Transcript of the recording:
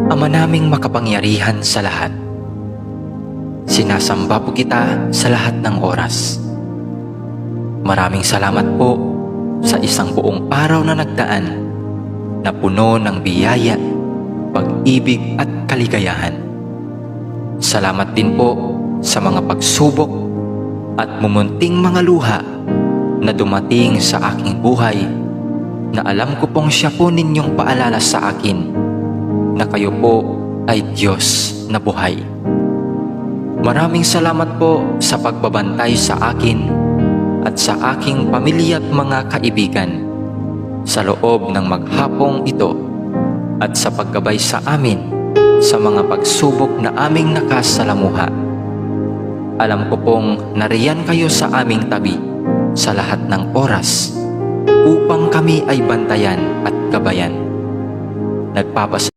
Ama naming makapangyarihan sa lahat, sinasamba po kita sa lahat ng oras. Maraming salamat po sa isang buong araw na nagdaan na puno ng biyaya, pag-ibig at kaligayahan. Salamat din po sa mga pagsubok at mumunting mga luha na dumating sa aking buhay, na alam ko pong siya po ninyong paalala sa akin na kayo po ay Diyos na buhay. Maraming salamat po sa pagbabantay sa akin at sa aking pamilya at mga kaibigan sa loob ng maghapong ito, at sa paggabay sa amin sa mga pagsubok na aming nakasalamuha. Alam ko pong nariyan kayo sa aming tabi sa lahat ng oras upang kami ay bantayan at gabayan. Nagpapasalamat